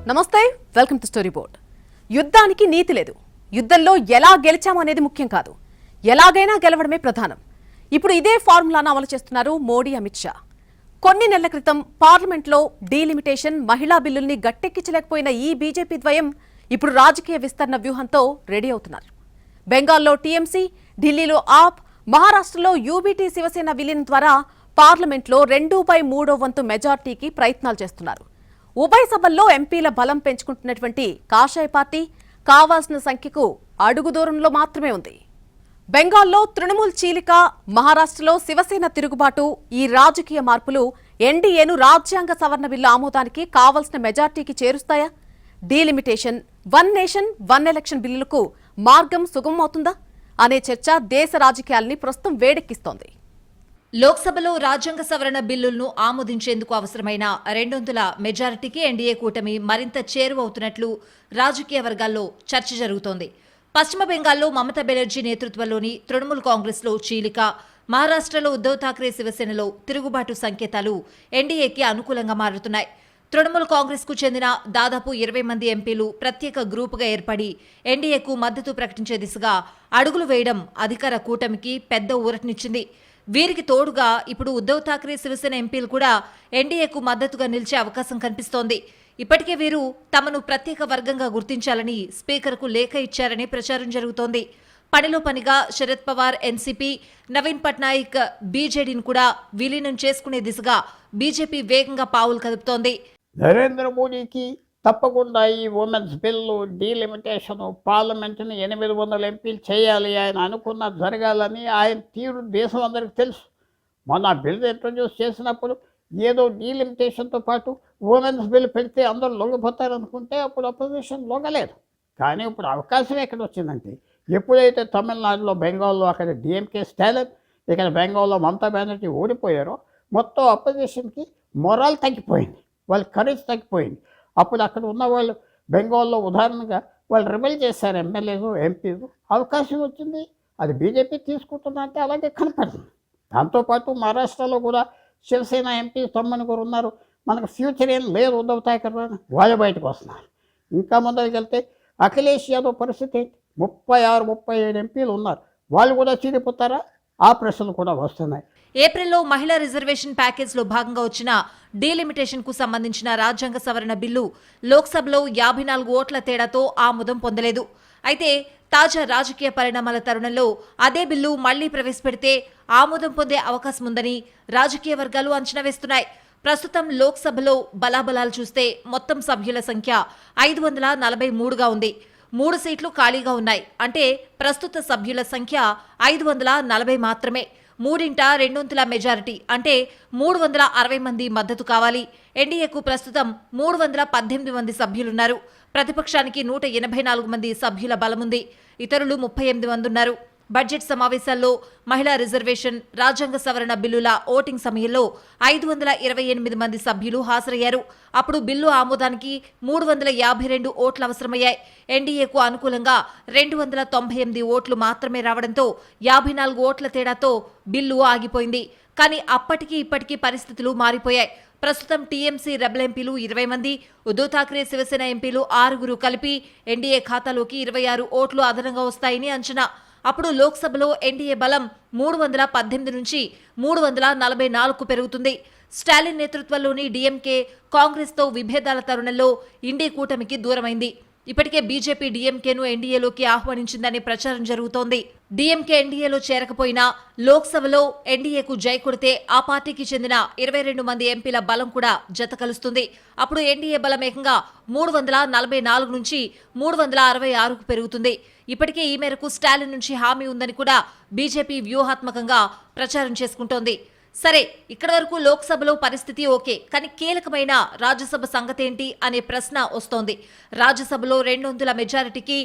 నమస్తే, welcome to story board. యుద్ధానికి నీతి లేదు. యుద్ధంలో ఎలా గెలిచాము అనేది ముఖ్యం కాదు, ఎలాగైనా గెలవడమే ప్రధానం. ఇప్పుడు ఇదే ఫార్ములాను అమలు చేస్తున్నారు మోడీ, అమిత్ షా. కొన్ని నెలల క్రితం పార్లమెంట్లో డీలిమిటేషన్, మహిళా బిల్లుల్ని గట్టెక్కించలేకపోయిన ఈ బీజేపీ ద్వయం ఇప్పుడు రాజకీయ విస్తరణ వ్యూహంతో రెడీ అవుతున్నారు. బెంగాల్లో టీఎంసీ, ఢిల్లీలో ఆప్, మహారాష్ట్రలో యూబీటీ శివసేన విలీనం ద్వారా పార్లమెంట్లో 2/3 మెజార్టీకి ప్రయత్నాలు చేస్తున్నారు. ఉభయ సభల్లో ఎంపీల బలం పెంచుకుంటున్నటువంటి కాషాయ పార్టీ కావాల్సిన సంఖ్యకు అడుగు దూరంలో మాత్రమే ఉంది. బెంగాల్లో తృణమూల్ చీలిక, మహారాష్ట్రలో శివసేన తిరుగుబాటు, ఈ రాజకీయ మార్పులు ఎన్డీఏను రాజ్యాంగ సవరణ బిల్లు ఆమోదానికి కావాల్సిన మెజార్టీకి చేరుస్తాయా? Delimitation, one nation one election బిల్లులకు మార్గం సుగమమవుతుందా అనే చర్చ దేశ రాజకీయాల్ని ప్రస్తుతం వేడెక్కిస్తోంది. లోక్సభలో రాజ్యాంగ సవరణ బిల్లులను ఆమోదించేందుకు అవసరమైన 200 మెజారిటీకి ఎన్డీఏ కూటమి మరింత చేరువవుతున్నట్లు రాజకీయ వర్గాల్లో చర్చ జరుగుతోంది. పశ్చిమ బెంగాల్లో మమతా బెనర్జీ నేతృత్వంలోని తృణమూల్ కాంగ్రెస్లో చీలిక, మహారాష్ట్రలో ఉద్దవ్ ఠాక్రే శివసేనలో తిరుగుబాటు సంకేతాలు ఎన్డీఏకి అనుకూలంగా మారుతున్నాయి. తృణమూల్ కాంగ్రెస్కు చెందిన దాదాపు 20 మంది ఎంపీలు ప్రత్యేక గ్రూపుగా ఏర్పడి ఎన్డీఏకు మద్దతు ప్రకటించే దిశగా అడుగులు వేయడం అధికార కూటమికి పెద్ద ఊరటనిచ్చింది. వీరికి తోడుగా ఇప్పుడు ఉద్దవ్ ఠాక్రే శివసేన ఎంపీలు కూడా ఎన్డీఏకు మద్దతుగా నిలిచే అవకాశం కనిపిస్తోంది. ఇప్పటికే వీరు తమను ప్రత్యేక వర్గంగా గుర్తించాలని స్పీకర్కు లేఖ ఇచ్చారని ప్రచారం జరుగుతోంది. పనిలో పనిగా శరద్ పవార్ ఎన్సీపీ, నవీన్ పట్నాయక్ బీజేడీని కూడా విలీనం చేసుకునే దిశగా బీజేపీ వేగంగా పావులు కదుపుతోంది. నరేంద్ర మోడీకి తప్పకుండా ఈ ఉమెన్స్ బిల్లు, డీలిమిటేషను, పార్లమెంటుని 800 ఎంపీలు చేయాలి, ఆయన అనుకున్న జరగాలని ఆయన తీరు దేశం అందరికీ తెలుసు. మొన్న బిల్లు ఇంట్రడ్యూస్ చేసినప్పుడు ఏదో డీలిమిటేషన్తో పాటు ఉమెన్స్ బిల్ పెడితే అందరూ లొంగిపోతారనుకుంటే అప్పుడు అపోజిషన్ లొంగలేదు. కానీ ఇప్పుడు అవకాశం ఎక్కడ వచ్చిందంటే, ఎప్పుడైతే తమిళనాడులో, బెంగాల్లో అక్కడ డిఎంకే స్టాలిన్, ఇక్కడ బెంగాల్లో మమతా బెనర్జీ ఓడిపోయారో మొత్తం అపోజిషన్కి మొరాల్ తగ్గిపోయింది, వాళ్ళ కరేజ్ తగ్గిపోయింది. అప్పుడు అక్కడ ఉన్న వాళ్ళు బెంగాల్లో ఉదాహరణగా వాళ్ళు రిబెల్ చేశారు, ఎమ్మెల్యేలు, ఎంపీలు. అవకాశం వచ్చింది, అది బీజేపీ తీసుకుంటుందంటే అలాగే కనపడుతుంది. దాంతోపాటు మహారాష్ట్రలో కూడా శివసేన ఎంపీ 9 ఉన్నారు. మనకు ఫ్యూచర్ ఏం లేదు ఉద్దవ్ ఠాక్రే, వాళ్ళు బయటకు వస్తున్నారు. ఇంకా ముందరికి వెళ్తే అఖిలేష్ యాదవ్ పరిస్థితి ఏంటి? 36-37 ఎంపీలు ఉన్నారు, వాళ్ళు కూడా చీలిపోతారా? ఆ ప్రశ్నలు కూడా వస్తున్నాయి. ఏప్రిల్లో మహిళా రిజర్వేషన్ ప్యాకేజ్లో భాగంగా వచ్చిన డీలిమిటేషన్కు సంబంధించిన రాజ్యాంగ సవరణ బిల్లు లోక్సభలో 54 ఓట్ల తేడాతో ఆమోదం పొందలేదు. అయితే తాజా రాజకీయ పరిణామాల తరుణంలో అదే బిల్లు మళ్లీ ప్రవేశపెడితే ఆమోదం పొందే అవకాశం ఉందని రాజకీయ వర్గాలు అంచనా వేస్తున్నాయి. ప్రస్తుతం లోక్సభలో బలాబలాలు చూస్తే మొత్తం సభ్యుల సంఖ్య 543గా ఉంది. 3 సీట్లు ఖాళీగా ఉన్నాయి. అంటే ప్రస్తుత సభ్యుల సంఖ్య 540 మాత్రమే. 2/3 మెజారిటీ అంటే 360 మంది మద్దతు కావాలి. ఎన్డీఏకు ప్రస్తుతం 318 మంది సభ్యులున్నారు. ప్రతిపక్షానికి 184 మంది సభ్యుల బలముంది. ఇతరులు 38 మంది ఉన్నారు. బడ్జెట్ సమావేశాల్లో మహిళా రిజర్వేషన్, రాజ్యాంగ సవరణ బిల్లుల ఓటింగ్ సమయంలో 528 మంది సభ్యులు హాజరయ్యారు. అప్పుడు బిల్లు ఆమోదానికి 352 ఓట్లు అవసరమయ్యాయి. ఎన్డీఏకు అనుకూలంగా 298 ఓట్లు మాత్రమే రావడంతో 54 ఓట్ల తేడాతో బిల్లు ఆగిపోయింది. కానీ అప్పటికి ఇప్పటికీ పరిస్థితులు మారిపోయాయి. ప్రస్తుతం టీఎంసీ రెబల్ ఎంపీలు 20 మంది, ఉద్దవ్ ఠాక్రే శివసేన ఎంపీలు 6 కలిపి ఎన్డీఏ ఖాతాలోకి 26 ఓట్లు అదనంగా వస్తాయని అంచనా. అప్పుడు లోక్సభలో ఎన్డీఏ బలం 318 నుంచి 344కు పెరుగుతుంది. స్టాలిన్ నేతృత్వంలోని డీఎంకే కాంగ్రెస్తో విభేదాల తరుణంలో ఇండీ కూటమికి దూరమైంది. ఇప్పటికే బీజేపీ డీఎంకేను ఎన్డీఏలోకి ఆహ్వానించిందనే ప్రచారం జరుగుతోంది. డీఎంకే ఎన్డీఏలో చేరకపోయినా లోక్సభలో ఎన్డీఏకు జై కొడితే ఆ పార్టీకి చెందిన 22 మంది ఎంపీల బలం కూడా జత కలుస్తుంది. అప్పుడు ఎన్డీఏ బలం ఏకంగా 344 నుంచి 366కు పెరుగుతుంది. ఇప్పటికే ఈ మేరకు స్టాలిన్ నుంచి హామీ ఉందని కూడా బీజేపీ వ్యూహాత్మకంగా ప్రచారం చేసుకుంటోంది. సరే, ఇక్కడి వరకు లోక్సభలో పరిస్థితి ఓకే, కానీ కీలకమైన రాజ్యసభ సంగతేంటి అనే ప్రశ్న వస్తోంది. రాజ్యసభలో 200 మెజారిటీకి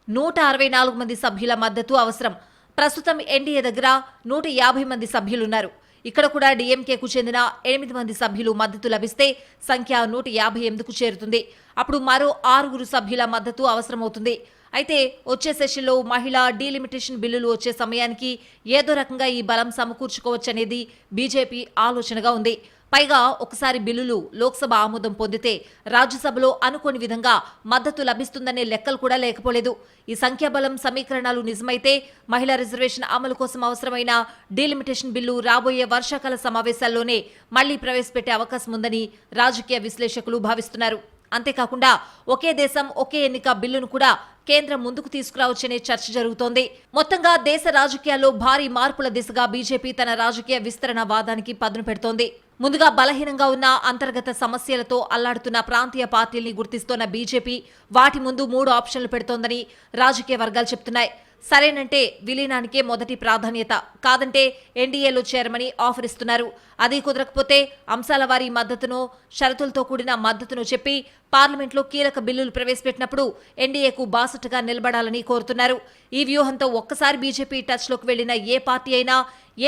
164 మంది సభ్యుల మద్దతు అవసరం. ప్రస్తుతం ఎన్డీఏ దగ్గర 150 మంది సభ్యులున్నారు. ఇక్కడ కూడా డీఎంకేకు చెందిన 8 మంది సభ్యులు మద్దతు లభిస్తే సంఖ్య 158కు చేరుతుంది. అప్పుడు మరో 6 సభ్యుల మద్దతు అవసరమవుతుంది. అయితే వచ్చే సెషన్లో మహిళా డీలిమిటేషన్ బిల్లులు వచ్చే సమయానికి ఏదో రకంగా ఈ బలం సమకూర్చుకోవచ్చనేది బీజేపీ ఆలోచనగా ఉంది. పైగా ఒకసారి బిల్లులు లోక్సభ ఆమోదం పొందితే రాజ్యసభలో అనుకోని విధంగా మద్దతు లభిస్తుందనే లెక్కలు కూడా లేకపోలేదు. ఈ సంఖ్యాబలం సమీకరణాలు నిజమైతే మహిళా రిజర్వేషన్ అమలు కోసం అవసరమైన డీలిమిటేషన్ బిల్లు రాబోయే వర్షాకాల సమావేశాల్లోనే మళ్లీ ప్రవేశపెట్టే అవకాశం ఉందని రాజకీయ విశ్లేషకులు భావిస్తున్నారు. అంతేకాకుండా ఒకే దేశం ఒకే ఎన్నిక బిల్లును కూడా కేంద్రం ముందుకు తీసుకురావచ్చనే చర్చ జరుగుతోంది. మొత్తంగా దేశ రాజకీయాల్లో భారీ మార్పుల దిశగా బీజేపీ తన రాజకీయ విస్తరణ వాదానికి పదును పెడుతోంది. ముందుగా బలహీనంగా ఉన్న అంతర్గత సమస్యలతో అల్లాడుతున్న ప్రాంతీయ పార్టీల్ని గుర్తిస్తోన్న బీజేపీ వాటి ముందు 3 ఆప్షన్లు పెడుతోందని రాజకీయ వర్గాలు చెప్తున్నాయి. సరేనంటే విలీనానికే మొదటి ప్రాధాన్యత, కాదంటే ఎన్డీఏలో చేరమని ఆఫర్ ఇస్తున్నారు. అది కుదరకపోతే అంశాల వారీ మద్దతును, షరతులతో కూడిన మద్దతును చెప్పి పార్లమెంట్లో కీలక బిల్లులు ప్రవేశపెట్టినప్పుడు ఎన్డీఏకు బాసటగా నిలబడాలని కోరుతున్నారు. ఈ వ్యూహంతో ఒక్కసారి బీజేపీ టచ్లోకి వెళ్లిన ఏ పార్టీ అయినా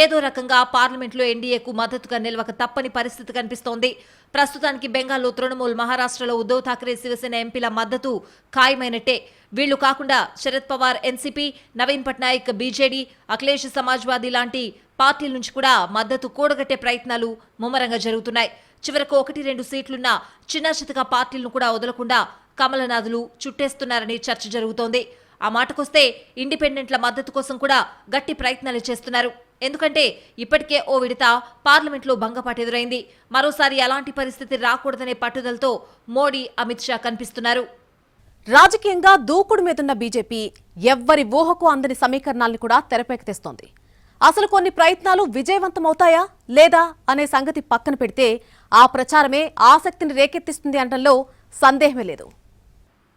ఏదో రకంగా పార్లమెంట్లో ఎన్డీఏకు మద్దతుగా నిలవక తప్పని పరిస్థితి కనిపిస్తోంది. ప్రస్తుతానికి బెంగాల్లో తృణమూల్, మహారాష్ట్రలో ఉద్దవ్ ఠాక్రే, శివసేన ఎంపీల మద్దతు ఖాయమైనట్టే. వీళ్లు కాకుండా శరద్ పవార్ ఎన్సీపీ, నవీన్ పట్నాయక్ బీజేడీ, అఖిలేష్ సమాజ్వాదీ లాంటి పార్టీల నుంచి కూడా మద్దతు కూడగట్టే ప్రయత్నాలు ముమ్మరంగా జరుగుతున్నాయి. చివరకు 1-2 సీట్లున్న చిన్న చితక పార్టీలను కూడా వదలకుండా కమలనాథులు చుట్టేస్తున్నారని చర్చ జరుగుతోంది. ఆ మాటకొస్తే ఇండిపెండెంట్ల మద్దతు కోసం కూడా గట్టి ప్రయత్నాలు చేస్తున్నారు. ఎందుకంటే ఇప్పటికే ఓ విడత పార్లమెంట్లో భంగపాటు ఎదురైంది. మరోసారి అలాంటి పరిస్థితి రాకూడదనే పట్టుదలతో మోడీ, అమిత్ షా కనిపిస్తున్నారు. రాజకీయంగా దూకుడు మీదున్న బీజేపీ ఎవ్వరి ఊహకు అందని సమీకరణాలను కూడా తెరపైకి తెస్తోంది. అసలు కొన్ని ప్రయత్నాలు విజయవంతమవుతాయా లేదా అనే సంగతి పక్కన పెడితే ఆ ప్రచారమే ఆసక్తిని రేకెత్తిస్తుంది అనడంలో సందేహమే లేదు.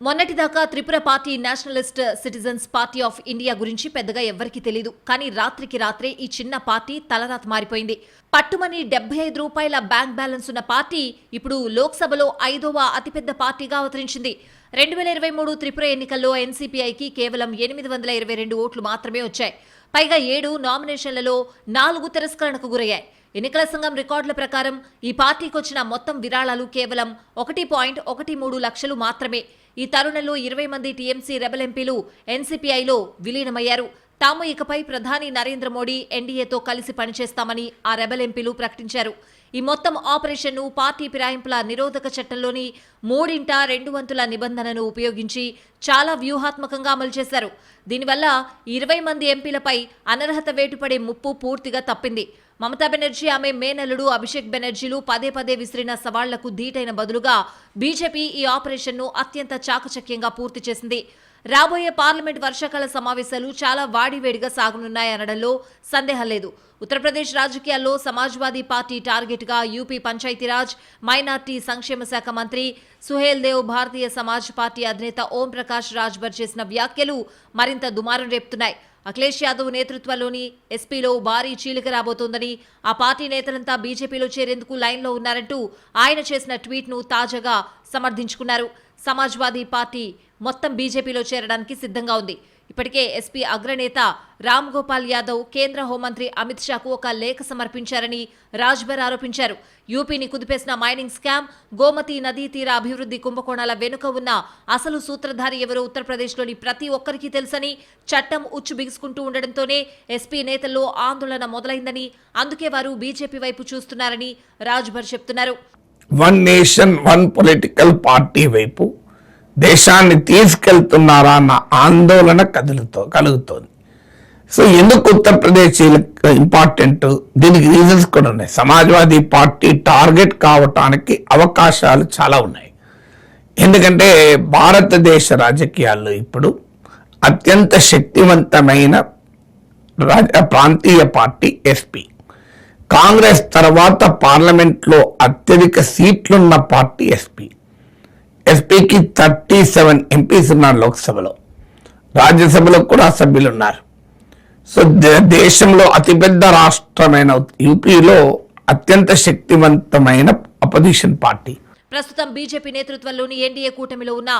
మొన్నటిదాకా Tripura party Nationalist citizens party of India గురించి పెద్దగా ఎవ్వరికీ తెలీదు. కానీ రాత్రికి రాత్రే ఈ చిన్న పార్టీ తలరాత మారిపోయింది. పట్టుమని 75 రూపాయల బ్యాంక్ బ్యాలెన్స్ ఉన్న పార్టీ ఇప్పుడు లోక్సభలో 5వ అతిపెద్ద పార్టీగా అవతరించింది. 2023 త్రిపుర ఎన్నికల్లో ఎన్సీపీఐకి కేవలం 822 ఓట్లు మాత్రమే వచ్చాయి. పైగా 7 నామినేషన్లలో 4 తిరస్కరణకు గురయ్యాయి. ఎన్నికల సంఘం రికార్డుల ప్రకారం ఈ పార్టీకి వచ్చిన మొత్తం విరాళాలు కేవలం 1.13 లక్షలు మాత్రమే. ఈ తరుణంలో 20 మంది టీఎంసీ రెబల్ ఎంపీలు ఎన్సీపీఐలో విలీనమయ్యారు. తాము ఇకపై ప్రధాని నరేంద్ర మోడీ ఎన్డీఏతో కలిసి పనిచేస్తామని ఆ రెబల్ ఎంపీలు ప్రకటించారు. ఈ మొత్తం ఆపరేషన్ను పార్టీ ఫిరాయింపుల నిరోధక చట్టంలోని 3/2 వంతుల నిబంధనను ఉపయోగించి చాలా వ్యూహాత్మకంగా అమలు చేశారు. దీనివల్ల 20 మంది ఎంపీలపై అనర్హత వేటుపడే ముప్పు పూర్తిగా తప్పింది. మమతా బెనర్జీ, ఆమె మేనల్లుడు అభిషేక్ బెనర్జీలు పదే విసిరిన సవాళ్లకు ధీటైన బదులుగా బీజేపీ ఈ ఆపరేషన్ను అత్యంత చాకచక్యంగా పూర్తి చేసింది. రాబోయే పార్లమెంట్ వర్షాకాల సమావేశాలు చాలా వాడివేడిగా సాగనున్నాయనడంలో సందేహం లేదు. ఉత్తరప్రదేశ్ రాజకీయాల్లో సమాజ్వాదీ పార్టీ టార్గెట్గా యూపీ పంచాయతీరాజ్, మైనార్టీ సంక్షేమ శాఖ మంత్రి సుహేల్ దేవ్, భారతీయ సమాజ్ పార్టీ అధినేత ఓం ప్రకాష్ రాజ్భర్ చేసిన వ్యాఖ్యలు మరింత దుమారం రేపుతున్నాయి. అఖిలేష్ యాదవ్ నేతృత్వంలోని ఎస్పీలో భారీ చీలిక రాబోతోందని, ఆ పార్టీ నేతలంతా బీజేపీలో చేరేందుకు లైన్లో ఉన్నారంటూ ఆయన చేసిన ట్వీట్ను తాజాగా సమర్థించుకున్నారు. సమాజ్వాదీ పార్టీ మొత్తం బీజేపీలో చేరడానికి సిద్ధంగా ఉంది. ఇప్పటికే ఎస్పీ అగ్రనేత రామ్ గోపాల్ యాదవ్ కేంద్ర హోంమంత్రి అమిత్ షాకు ఒక లేఖ సమర్పించారని రాజ్భర్ ఆరోపించారు. యూపీని కుదిపేసిన మైనింగ్ స్కామ్, గోమతి నదీ తీర అభివృద్ధి కుంభకోణాల వెనుక ఉన్న అసలు సూత్రధారి ఎవరో ఉత్తరప్రదేశ్లోని ప్రతి ఒక్కరికి తెలుసని, చట్టం ఉచ్చు బిగుసుకుంటూ ఉండడంతోనే ఎస్పీ నేతల్లో ఆందోళన మొదలైందని, అందుకే వారు బీజేపీ వైపు చూస్తున్నారని రాజ్భర్ చెప్తున్నారు. One nation one political party వైపు దేశాన్ని తీసుకెళ్తున్నారా అన్న ఆందోళన కలుగుతోంది. సో ఎందుకు ఉత్తరప్రదేశ్ ఇంపార్టెంట్, దీనికి రీజన్స్ కూడా ఉన్నాయి. సమాజ్వాదీ పార్టీ టార్గెట్ కావటానికి అవకాశాలు చాలా ఉన్నాయి. ఎందుకంటే భారతదేశ రాజకీయాల్లో ఇప్పుడు అత్యంత శక్తివంతమైన ప్రాంతీయ పార్టీ ఎస్పీ. కాంగ్రెస్ తర్వాత పార్లమెంట్లో అత్యధిక సీట్లున్న పార్టీ ఎస్పీ. ఎస్పీకి 37 ఎంపీస్ ఉన్నారు లోక్సభలో, రాజ్యసభలో కూడా సభ్యులు ఉన్నారు. సో దేశంలో అతిపెద్ద రాష్ట్రమైన యూపీలో అత్యంత శక్తివంతమైన అపోజిషన్ పార్టీ. ప్రస్తుతం బీజేపీ నేతృత్వంలోని ఎన్డీఏ కూటమిలో ఉన్న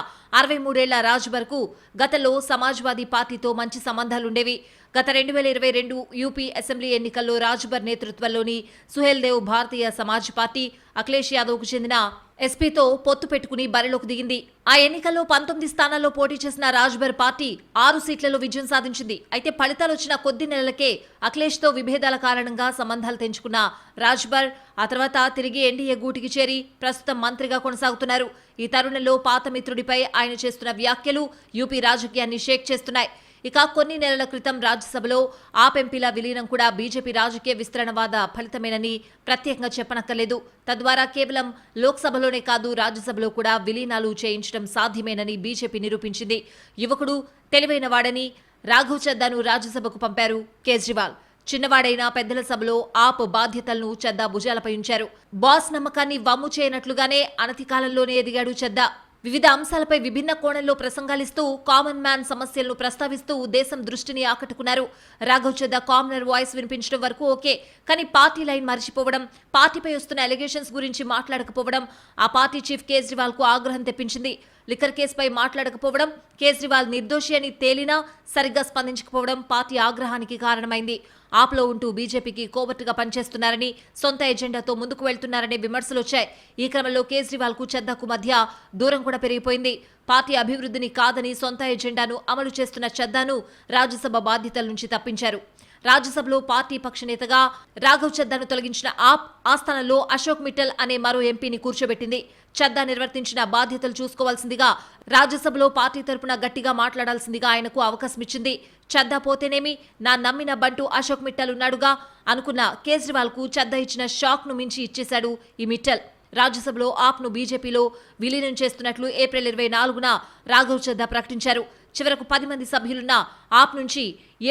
63 ఏళ్ల రాజ్భర్కు గతంలో సమాజ్వాదీ పార్టీతో మంచి సంబంధాలుండేవి. గత 2022 యూపీ అసెంబ్లీ ఎన్నికల్లో రాజ్భర్ నేతృత్వంలోని సుహేల్ దేవ్ భారతీయ సమాజ్ పార్టీ, అఖిలేష్ యాదవ్కు చెందిన ఎస్పీతో పొత్తు పెట్టుకుని బరిలోకి దిగింది. ఆ ఎన్నికల్లో 19 స్థానాల్లో పోటీ చేసిన రాజ్బర్ పార్టీ 6 సీట్లలో విజయం సాధించింది. అయితే ఫలితాలు వచ్చిన కొద్ది నెలలకే అఖిలేష్తో విభేదాల కారణంగా సంబంధాలు తెంచుకున్న రాజ్బర్ ఆ తర్వాత తిరిగి ఎన్డీఏ గూటికి చేరి ప్రస్తుతం మంత్రిగా కొనసాగుతున్నారు. ఈ తరుణంలో పాత మిత్రుడిపై ఆయన చేస్తున్న వ్యాఖ్యలు యూపీ రాజకీయాన్ని షేక్ చేస్తున్నాయి. ఇక కొన్ని నెలల క్రితం రాజ్యసభలో ఆప్ ఎంపీల విలీనం కూడా బీజేపీ రాజకీయ విస్తరణవాద ఫలితమేనని ప్రత్యేకంగా చెప్పనక్కర్లేదు. తద్వారా కేవలం లోక్సభలోనే కాదు రాజ్యసభలో కూడా విలీనాలు చేయించడం సాధ్యమేనని బీజేపీ నిరూపించింది. యువకుడు తెలివైన వాడని రాఘవ్ చద్దాను రాజ్యసభకు పంపారు కేజ్రీవాల్. చిన్నవాడైన పెద్దల సభలో ఆప్ బాధ్యతలను చద్దా భుజాలపై ఉంచారు. బాస్ నమ్మకాన్ని వమ్ము చేయనట్లుగానే అనతి కాలంలోనే ఎదిగాడు చద్దా. వివిధ అంశాలపై విభిన్న కోణంలో ప్రసంగాలిస్తూ కామన్ మ్యాన్ సమస్యలను ప్రస్తావిస్తూ దేశం దృష్టిని ఆకట్టుకున్నారు. రాఘవ్ చద్దా కామనర్ వాయిస్ వినిపించడం వరకు ఓకే, కానీ పార్టీ లైన్ మర్చిపోవడం, పార్టీపై వస్తున్న అలిగేషన్స్ గురించి మాట్లాడకపోవడం ఆ పార్టీ చీఫ్ కేజ్రీవాల్ కు ఆగ్రహం తెప్పించింది. లిక్కర్ కేసుపై మాట్లాడకపోవడం, కేజ్రీవాల్ నిర్దోషి అని తేలినా సరిగ్గా స్పందించకపోవడం పార్టీ ఆగ్రహానికి కారణమైంది. ఆప్లో ఉంటూ బీజేపీకి కోవర్టుగా పనిచేస్తున్నారని, సొంత ఎజెండాతో ముందుకు వెళ్తున్నారనే విమర్శలు వచ్చాయి. ఈ క్రమంలో కేజ్రీవాల్ కు చద్దాకు మధ్య దూరం కూడా పెరిగిపోయింది. పార్టీ అభివృద్ధిని కాదని సొంత ఎజెండాను అమలు చేస్తున్న చద్దాను రాజ్యసభ బాధ్యతల నుంచి తప్పించారు. రాజ్యసభలో పార్టీ పక్ష నేతగా రాఘవ్ చద్దాను తొలగించిన ఆప్ ఆ స్థానంలో అశోక్ మిట్టల్ అనే మరో ఎంపీని కూర్చోబెట్టింది. చద్దా నిర్వర్తించిన బాధ్యతలు చూసుకోవాల్సిందిగా, రాజ్యసభలో పార్టీ తరపున గట్టిగా మాట్లాడాల్సిందిగా ఆయనకు అవకాశం ఇచ్చింది. చద్దా పోతేనేమి, నా నమ్మిన బంటూ అశోక్ మిట్టల్ ఉన్నాడుగా అనుకున్న కేజ్రీవాల్ కు చద్దా ఇచ్చిన షాక్ ను మించి ఇచ్చేశాడు ఈ మిట్టల్. రాజ్యసభలో ఆప్ను బీజేపీలో విలీనం చేస్తున్నట్లు ఏప్రిల్ 24న రాఘవ్ చద్దా ప్రకటించారు. చివరకు 10 మంది సభ్యులున్న ఆప్ నుంచి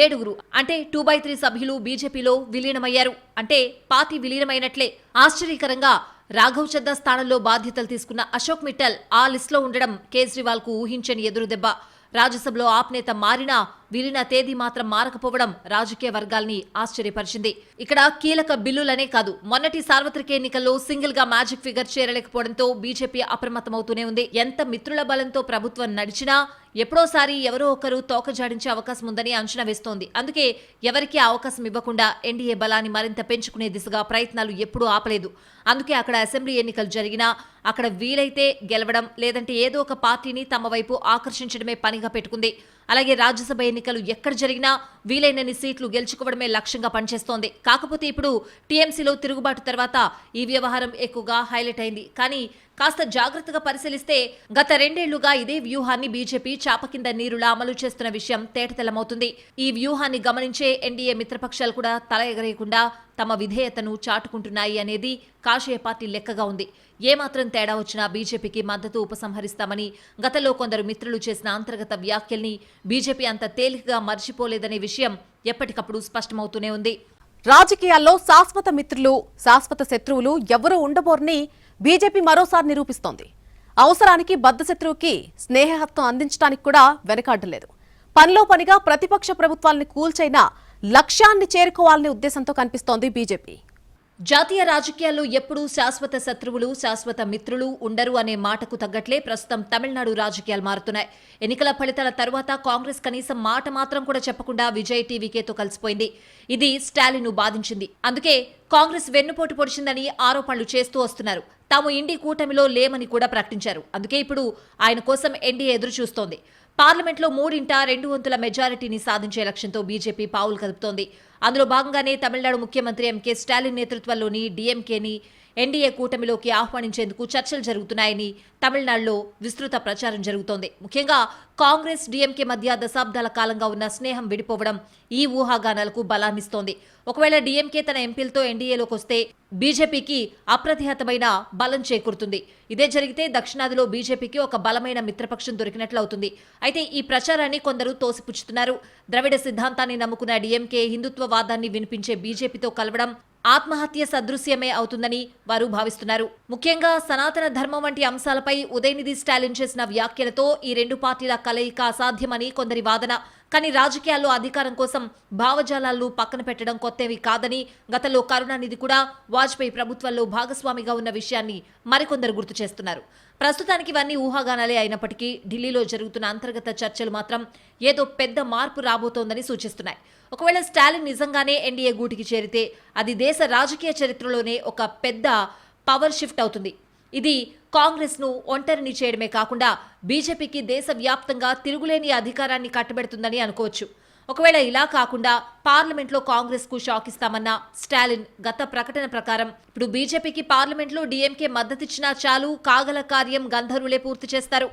7 అంటే 2/3 సభ్యులు బీజేపీలో విలీనమయ్యారు. అంటే పార్టీ విలీనమైనట్లే. ఆశ్చర్యకరంగా రాఘవ్ చద్దా స్థానంలో బాధ్యతలు తీసుకున్న అశోక్ మిట్టల్ ఆ లిస్టులో ఉండడం కేజ్రీవాల్ కు ఊహించని ఎదురుదెబ్బ. రాజ్యసభలో ఆప్ నేత మారినా విలీన తేదీ మాత్రం మారకపోవడం రాజకీయ వర్గాల్ని ఆశ్చర్యపరిచింది. ఇక్కడ కీలక బిల్లులనే కాదు, మొన్నటి సార్వత్రిక ఎన్నికల్లో సింగిల్ గా మ్యాజిక్ ఫిగర్ చేరలేకపోవడంతో బీజేపీ అప్రమత్తమవుతూనే ఉంది. ఎంత మిత్రుల బలంతో ప్రభుత్వం నడిచినా ఎప్పుడోసారి ఎవరో ఒకరు తోకజాడించే అవకాశం ఉందని అంచనా వేస్తోంది. అందుకే ఎవరికీ అవకాశం ఇవ్వకుండా ఎన్డీఏ బలాన్ని మరింత పెంచుకునే దిశగా ప్రయత్నాలు ఎప్పుడూ ఆపలేదు. అందుకే అక్కడ అసెంబ్లీ ఎన్నికలు జరిగినా అక్కడ వీలైతే గెలవడం, లేదంటే ఏదో ఒక పార్టీని తమ వైపు ఆకర్షించడమే పనిగా పెట్టుకుంది. అలాగే రాజ్యసభ ఎన్నికలు ఎక్కడ జరిగినా వీలైనన్ని సీట్లు గెలుచుకోవడమే లక్ష్యంగా పనిచేస్తోంది. కాకపోతే ఇప్పుడు టీఎంసీలో తిరుగుబాటు తర్వాత ఈ వ్యవహారం ఎక్కువగా హైలైట్ అయింది. కానీ కాస్త జాగ్రత్తగా పరిశీలిస్తే గత 2 ఏళ్లుగా ఇదే వ్యూహాన్ని బీజేపీ చాప కింద నీరులా అమలు చేస్తున్న విషయం తేటతెల్లమవుతుంది. ఈ వ్యూహాన్ని గమనించే ఎన్డీఏ మిత్రపక్షాలు కూడా తల ఎగరేయకుండా తమ విధేయతను చాటుకుంటున్నాయి అనేది కాషాయ పార్టీ లెక్కగా ఉంది. ఏమాత్రం తేడా వచ్చినా బీజేపీకి మద్దతు ఉపసంహరిస్తామని గతంలో కొందరు మిత్రులు చేసిన అంతర్గత వ్యాఖ్యల్ని బీజేపీ అంత తేలికగా మర్చిపోలేదనే విషయం ఎప్పటికప్పుడు స్పష్టమవుతూనే ఉంది. రాజకీయాల్లో శాశ్వత మిత్రులు, శాశ్వత శత్రువులు ఎవరూ ఉండబోరని బీజేపీ మరోసారి నిరూపిస్తోంది. అవసరానికి బద్ధశత్రువుకి స్నేహహస్తం అందించడానికి కూడా వెనకాడలేదు. పనిలో పనిగా ప్రతిపక్ష ప్రభుత్వాల్ని కూల్చైనా లక్ష్యాన్ని చేరుకోవాలనే ఉద్దేశంతో కనిపిస్తోంది బీజేపీ. జాతీయ రాజకీయాల్లో ఎప్పుడూ శాశ్వత శత్రువులు, శాశ్వత మిత్రులు ఉండరు అనే మాటకు తగ్గట్లే ప్రస్తుతం తమిళనాడు రాజకీయాలు మారుతున్నాయి. ఎన్నికల ఫలితాల తరువాత కాంగ్రెస్ కనీసం మాట మాత్రం కూడా చెప్పకుండా విజయ్ టీవీకేతో కలిసిపోయింది. ఇది స్టాలిన్ను బాధించింది. అందుకే కాంగ్రెస్ వెన్నుపోటు పొడిచిందని ఆరోపణలు చేస్తూ వస్తున్నారు. తాము ఇండి కూటమిలో లేమని కూడా ప్రకటించారు. అందుకే ఇప్పుడు ఆయన కోసం ఎన్డీఏ ఎదురు చూస్తోంది. పార్లమెంట్లో 3/2 మెజారిటీని సాధించే లక్ష్యంతో బీజేపీ పావులు కదుపుతోంది. అందులో భాగంగానే తమిళనాడు ముఖ్యమంత్రి ఎంకే స్టాలిన్ నేతృత్వంలోని డీఎంకేని ఎన్డీఏ కూటమిలోకి ఆహ్వానించేందుకు చర్చలు జరుగుతున్నాయని తమిళనాడులో విస్తృత ప్రచారం జరుగుతోంది. ముఖ్యంగా కాంగ్రెస్ డీఎంకే మధ్య దశాబ్దాల కాలంగా ఉన్న స్నేహం విడిపోవడం ఈ ఊహాగానాలకు బలాన్నిస్తోంది. ఒకవేళ డీఎంకే తన ఎంపీలతో ఎన్డీఏలోకి వస్తే బీజేపీకి అప్రతిహతమైన బలం చేకూరుతుంది. ఇదే జరిగితే దక్షిణాదిలో బీజేపీకి ఒక బలమైన మిత్రపక్షం దొరికినట్లవుతుంది. అయితే ఈ ప్రచారాన్ని కొందరు తోసిపుచ్చుతున్నారు. ద్రవిడ సిద్ధాంతాన్ని నమ్ముకున్న డీఎంకే హిందుత్వవాదాన్ని వినిపించే బీజేపీతో కలవడం ఆత్మహత్య సదృశ్యమే అవుతుందని వారు భావిస్తున్నారు. ముఖ్యంగా సనాతన ధర్మం వంటి అంశాలపై ఉదయనిధి స్టాలిన్ చేసిన వ్యాఖ్యలతో ఈ 2 పార్టీల కలయిక అసాధ్యమని కొందరి వాదన. కానీ రాజకీయాల్లో అధికారం కోసం భావజాలాలను పక్కన పెట్టడం కొత్తవి కాదని, గతంలో కరుణానిధి కూడా వాజ్పేయి ప్రభుత్వంలో భాగస్వామిగా ఉన్న విషయాన్ని మరికొందరు గుర్తు చేస్తున్నారు. ప్రస్తుతానికి ఇవన్నీ ఊహాగానాలే అయినప్పటికీ ఢిల్లీలో జరుగుతున్న అంతర్గత చర్చలు మాత్రం ఏదో పెద్ద మార్పు రాబోతోందని సూచిస్తున్నాయి. ఒకవేళ స్టాలిన్ నిజంగానే ఎన్డీఏ గూటికి చేరితే అది దేశ రాజకీయ చరిత్రలోనే ఒక పెద్ద పవర్ షిఫ్ట్ అవుతుంది. ఇది కాంగ్రెస్ ను ఒంటరిని చేయడమే కాకుండా బీజేపీకి దేశవ్యాప్తంగా తిరుగులేని అధికారాన్ని కట్టబెడుతుందని అనుకోవచ్చు. ఒకవేళ ఇలా కాకుండా పార్లమెంట్లో కాంగ్రెస్ కు షాక్ ఇస్తామన్న స్టాలిన్ గత ప్రకటన ప్రకారం ఇప్పుడు బీజేపీకి పార్లమెంట్లో డీఎంకే మద్దతిచ్చినా చాలు, కాగల కార్యం గంధర్వులే పూర్తి చేస్తారు.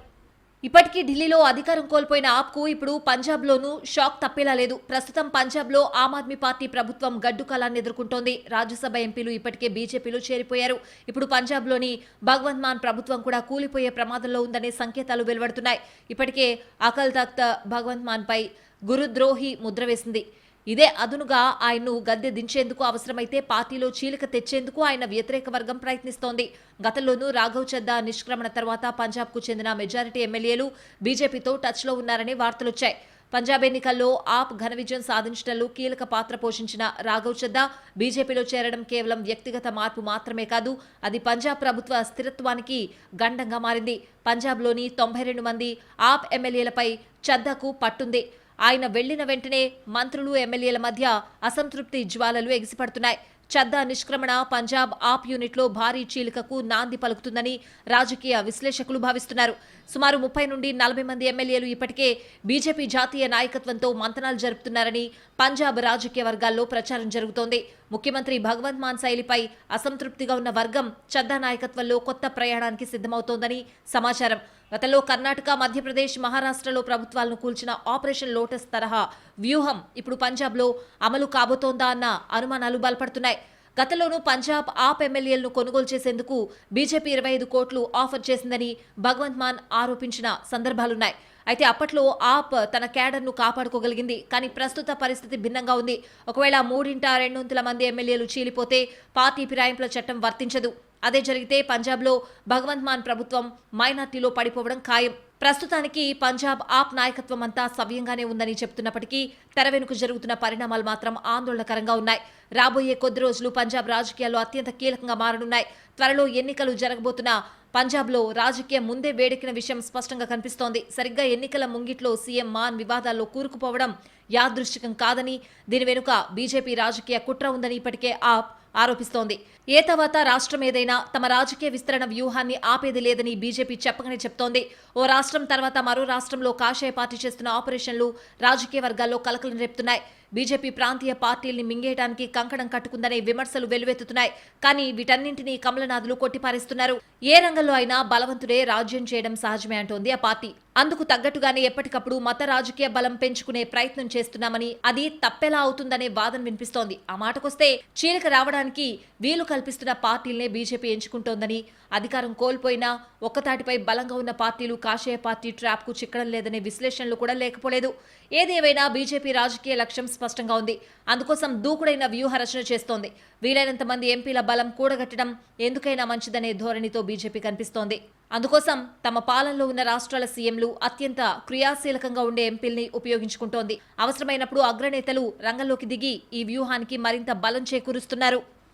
ఇప్పటికీ ఢిల్లీలో అధికారం కోల్పోయిన ఆప్కు ఇప్పుడు పంజాబ్లోనూ షాక్ తప్పేలా లేదు. ప్రస్తుతం పంజాబ్లో ఆమ్ ఆద్మీ పార్టీ ప్రభుత్వం గడ్డు కాలాన్ని ఎదుర్కొంటోంది. రాజ్యసభ ఎంపీలు ఇప్పటికే బీజేపీలో చేరిపోయారు. ఇప్పుడు పంజాబ్లోని భగవంత్ మాన్ ప్రభుత్వం కూడా కూలిపోయే ప్రమాదంలో ఉందనే సంకేతాలు వెలువడుతున్నాయి. ఇప్పటికే అకల్ తఖ్త్ భగవంత్ మాన్ పై గురుద్రోహి ముద్ర వేసింది. ఇదే అదునుగా ఆయన్ను గద్దె దించేందుకు, అవసరమైతే పార్టీలో చీలిక తెచ్చేందుకు ఆయన వ్యతిరేక వర్గం ప్రయత్నిస్తోంది. గతంలోనూ రాఘవ్ చద్దా నిష్క్రమణ తర్వాత పంజాబ్కు చెందిన మెజారిటీ ఎమ్మెల్యేలు బీజేపీతో టచ్లో ఉన్నారని వార్తలొచ్చాయి. పంజాబ్ ఎన్నికల్లో ఆప్ ఘన విజయం సాధించడంలో కీలక పాత్ర పోషించిన రాఘవ్ చద్దా బీజేపీలో చేరడం కేవలం వ్యక్తిగత మార్పు మాత్రమే కాదు, అది పంజాబ్ ప్రభుత్వ స్థిరత్వానికి గండంగా మారింది. పంజాబ్లోని 92 మంది ఆప్ ఎమ్మెల్యేలపై చద్దాకు పట్టుంది. ఆయన వెళ్లిన వెంటనే మంత్రులు, ఎమ్మెల్యేల మధ్య అసంతృప్తి జ్వాలలు ఎగిసిపడుతున్నాయి. చద్దా నిష్క్రమణ పంజాబ్ ఆప్ యూనిట్లో భారీ చీలికకు నాంది పలుకుతుందని రాజకీయ విశ్లేషకులు భావిస్తున్నారు. సుమారు 30 నుండి 40 మంది ఎమ్మెల్యేలు ఇప్పటికే బీజేపీ జాతీయ నాయకత్వంతో మంతనాలు జరుపుతున్నారని పంజాబ్ రాజకీయ వర్గాల్లో ప్రచారం జరుగుతోంది. ముఖ్యమంత్రి భగవంత్ మాన్ శైలిపై అసంతృప్తిగా ఉన్న వర్గం చద్దా నాయకత్వంలో కొత్త ప్రయాణానికి సిద్ధమవుతోందని సమాచారం. గతంలో కర్ణాటక, మధ్యప్రదేశ్, మహారాష్ట్రలో ప్రభుత్వాలను కూల్చిన ఆపరేషన్ లోటస్ తరహా వ్యూహం ఇప్పుడు పంజాబ్లో అమలు కాబోతోందా అన్న అనుమానాలు బలపడుతున్నాయి. గతంలోనూ పంజాబ్ ఆప్ ఎమ్మెల్యేలను కొనుగోలు చేసేందుకు బీజేపీ 25 కోట్లు ఆఫర్ చేసిందని భగవంత్ మాన్ ఆరోపించిన సందర్భాలున్నాయి. అయితే అప్పట్లో ఆప్ తన క్యాడర్ను కాపాడుకోగలిగింది. కానీ ప్రస్తుత పరిస్థితి భిన్నంగా ఉంది. ఒకవేళ 3/2 మంది ఎమ్మెల్యేలు చీలిపోతే పార్టీ ఫిరాయింపుల చట్టం వర్తించదు. అదే జరిగితే పంజాబ్లో భగవంత్ మాన్ ప్రభుత్వం మైనార్టీలో పడిపోవడం ఖాయం. ప్రస్తుతానికి పంజాబ్ ఆప్ నాయకత్వం అంతా సవ్యంగానే ఉందని చెప్తున్నప్పటికీ తెర వెనుక జరుగుతున్న పరిణామాలు మాత్రం ఆందోళనకరంగా ఉన్నాయి. రాబోయే కొద్ది రోజులు పంజాబ్ రాజకీయాల్లో అత్యంత కీలకంగా మారనున్నాయి. త్వరలో ఎన్నికలు జరగబోతున్న పంజాబ్లో రాజకీయం ముందే వేడెక్కిన విషయం స్పష్టంగా కనిపిస్తోంది. సరిగ్గా ఎన్నికల ముంగిట్లో సీఎం మాన్ వివాదాల్లో కూరుకుపోవడం యాదృశ్చికం కాదని, దీని వెనుక బీజేపీ రాజకీయ కుట్ర ఉందని ఇప్పటికే ఆప్ ఆరోపిస్తోంది. ఏ తర్వాత రాష్ట్రం ఏదైనా తమ రాజకీయ విస్తరణ వ్యూహాన్ని ఆపేది లేదని బీజేపీ చెప్పకనే చెప్తోంది. ఓ రాష్ట్రం తర్వాత మరో రాష్ట్రంలో కాషాయ పార్టీ చేస్తున్న ఆపరేషన్లు రాజకీయ వర్గాల్లో కలకలం రేపుతున్నాయి. బీజేపీ ప్రాంతీయ పార్టీల్ని మింగేయడానికి కంకణం కట్టుకుందనే విమర్శలు వెల్లువెత్తుతున్నాయి. కానీ వీటన్నింటినీ కమలనాథులు కొట్టిపారేస్తున్నారు. ఏ రంగంలో అయినా బలవంతుడే రాజ్యం చేయడం సహజమే అంటోంది ఆ పార్టీ. అందుకు తగ్గట్టుగానే ఎప్పటికప్పుడు మత రాజకీయ బలం పెంచుకునే ప్రయత్నం చేస్తున్నామని, అది తప్పెలా అవుతుందనే వాదన వినిపిస్తోంది. ఆ మాటకొస్తే చీలిక రావడానికి వీలు కల్పిస్తున్న పార్టీలనే బీజేపీ ఎంచుకుంటోందని, అధికారం కోల్పోయినా ఒక్కతాటిపై బలంగా ఉన్న పార్టీలు కాషాయ పార్టీ ట్రాప్ కు చిక్కడం లేదనే విశ్లేషణలు కూడా లేకపోలేదు. ఏదేమైనా బీజేపీ రాజకీయ లక్ష్యం స్పష్టంగా ఉంది. అందుకోసం దూకుడైన వ్యూహ రచన చేస్తోంది. వీలైనంత మంది ఎంపీల బలం కూడగట్టడం ఎందుకైనా మంచిదనే ధోరణితో బీజేపీ కనిపిస్తోంది. అందుకోసం తమ పాలనలో ఉన్న రాష్ట్రాల సీఎంలు అత్యంత క్రియాశీలకంగా ఉండే ఎంపీల్ని ఉపయోగించుకుంటోంది. అవసరమైనప్పుడు అగ్రనేతలు రంగంలోకి దిగి ఈ వ్యూహానికి మరింత బలం చేకూరుస్తున్నారు.